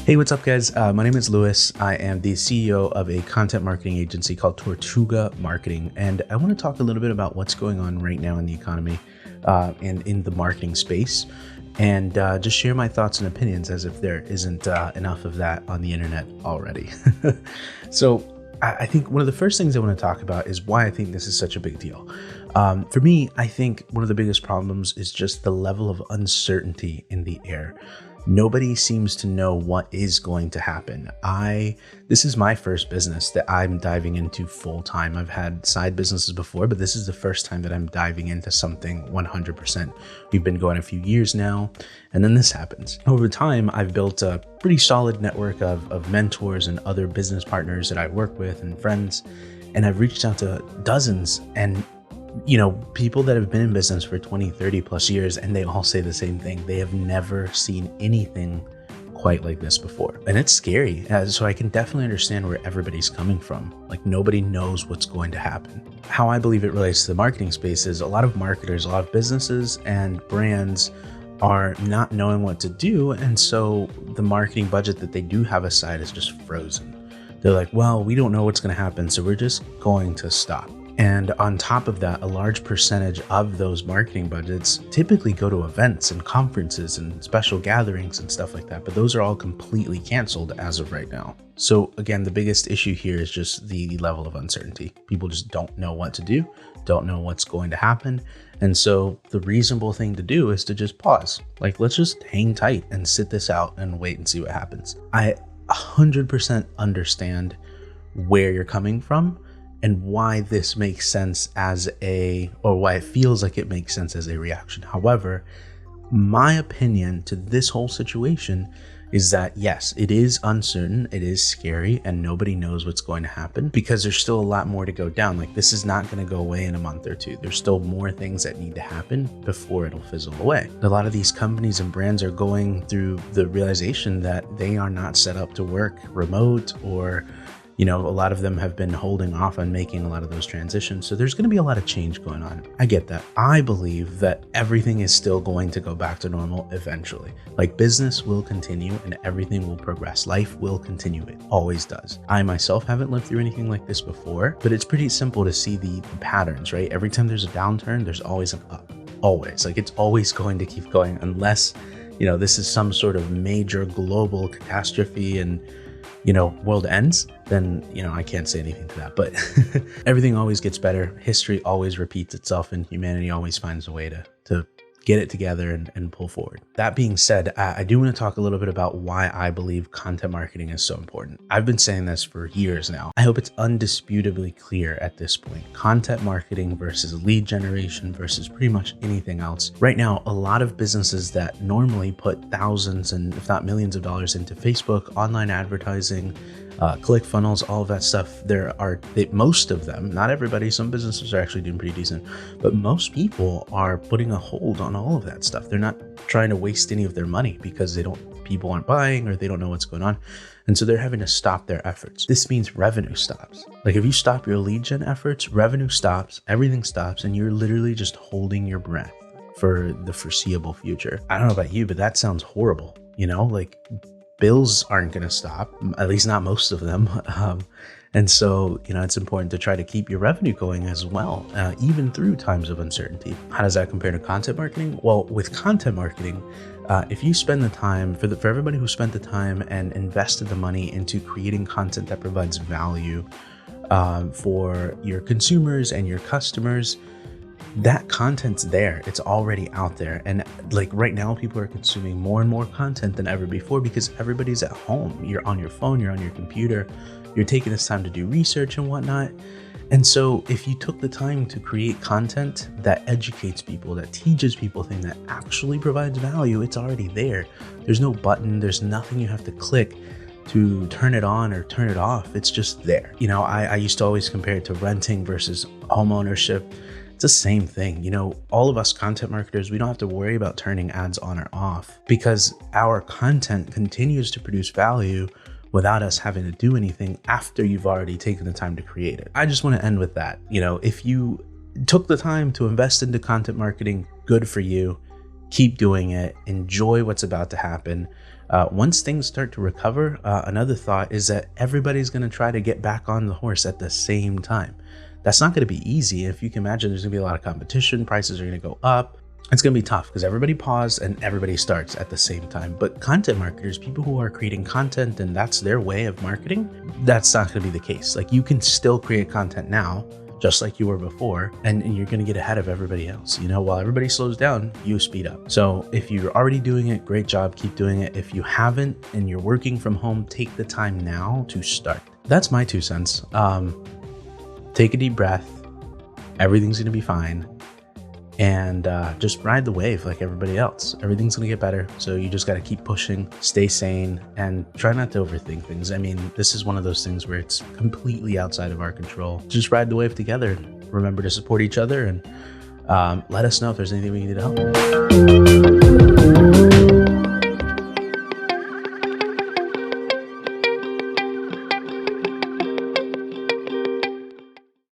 Hey, what's up, guys? My name is Luis. I am the CEO of a content marketing agency called Tortuga Marketing, and I want to talk a little bit about what's going on right now in the economy and in the marketing space, and just share my thoughts and opinions as if there isn't enough of that on the internet already. So I think one of the first things I want to talk about is why I think this is such a big deal. For me, I think one of the biggest problems is just the level of uncertainty in the air. Nobody seems to know what is going to happen. This is my first business that I'm diving into full time. I've had side businesses before, but this is the first time that I'm diving into something 100%. We've been going a few years now, and then this happens. Over time, I've built a pretty solid network of mentors and other business partners that I work with and friends, and I've reached out to dozens and people that have been in business for 20, 30 plus years, and they all say the same thing. They have never seen anything quite like this before. And it's scary. So I can definitely understand where everybody's coming from. Like, nobody knows what's going to happen. How I believe it relates to the marketing space is a lot of marketers, a lot of businesses and brands are not knowing what to do. And so the marketing budget that they do have aside is just frozen. They're like, well, we don't know what's going to happen, so we're just going to stop. And on top of that, a large percentage of those marketing budgets typically go to events and conferences and special gatherings and stuff like that. But those are all completely canceled as of right now. So again, the biggest issue here is just the level of uncertainty. People just don't know what to do, don't know what's going to happen. And so the reasonable thing to do is to just pause. Like, let's just hang tight and sit this out and wait and see what happens. I 100% understand where you're coming from and why this makes sense or why it feels like it makes sense as a reaction. However, my opinion to this whole situation is that yes, it is uncertain, it is scary, and nobody knows what's going to happen because there's still a lot more to go down. Like, this is not going to go away in a month or two. There's still more things that need to happen before it'll fizzle away. A lot of these companies and brands are going through the realization that they are not set up to work remote, or a lot of them have been holding off on making a lot of those transitions. So there's going to be a lot of change going on. I get that. I believe that everything is still going to go back to normal eventually. Like, business will continue and everything will progress. Life will continue. It always does. I myself haven't lived through anything like this before, but it's pretty simple to see the patterns, right? Every time there's a downturn, there's always an up. Always. Like, it's always going to keep going unless, this is some sort of major global catastrophe and world ends, then, I can't say anything to that. But everything always gets better. History always repeats itself, and humanity always finds a way to get it together and pull forward. That being said, I do want to talk a little bit about why I believe content marketing is so important. I've been saying this for years now. I hope it's undisputably clear at this point. Content marketing versus lead generation versus pretty much anything else. Right now, a lot of businesses that normally put thousands and if not millions of dollars into Facebook, online advertising, ClickFunnels, all of that stuff, most of them, not everybody, some businesses are actually doing pretty decent, but most people are putting a hold on all of that stuff. They're not trying to waste any of their money because people aren't buying or they don't know what's going on. And so they're having to stop their efforts. This means revenue stops. Like, if you stop your lead gen efforts, revenue stops, everything stops, and you're literally just holding your breath for the foreseeable future. I don't know about you, but that sounds horrible. Bills aren't going to stop, at least not most of them. And so, it's important to try to keep your revenue going as well, even through times of uncertainty. How does that compare to content marketing? Well, with content marketing, if you spend the time, for everybody who spent the time and invested the money into creating content that provides value for your consumers and your customers, that content's there. It's already out there. And like, right now, people are consuming more and more content than ever before because everybody's at home. You're on your phone, you're on your computer, you're taking this time to do research and whatnot. And so if you took the time to create content that educates people, that teaches people things, that actually provides value, it's already there. There's no button, there's nothing you have to click to turn it on or turn it off. It's just there. I used to always compare it to renting versus homeownership. It's the same thing. All of us content marketers, we don't have to worry about turning ads on or off because our content continues to produce value without us having to do anything after you've already taken the time to create it. I just want to end with that. If you took the time to invest into content marketing, good for you. keep doing it, enjoy what's about to happen. Once things start to recover, another thought is that everybody's going to try to get back on the horse at the same time. That's not going to be easy. If you can imagine, there's going to be a lot of competition. Prices are going to go up. It's going to be tough because everybody paused and everybody starts at the same time. But content marketers, people who are creating content and that's their way of marketing, that's not going to be the case. Like, you can still create content now, just like you were before, and you're going to get ahead of everybody else. While everybody slows down, you speed up. So if you're already doing it, great job, keep doing it. If you haven't and you're working from home, take the time now to start. That's my 2 cents. Take a deep breath. Everything's going to be fine. And just ride the wave like everybody else. Everything's going to get better. So you just got to keep pushing, stay sane, and try not to overthink things. I mean, this is one of those things where it's completely outside of our control. Just ride the wave together. Remember to support each other, and let us know if there's anything we need to help.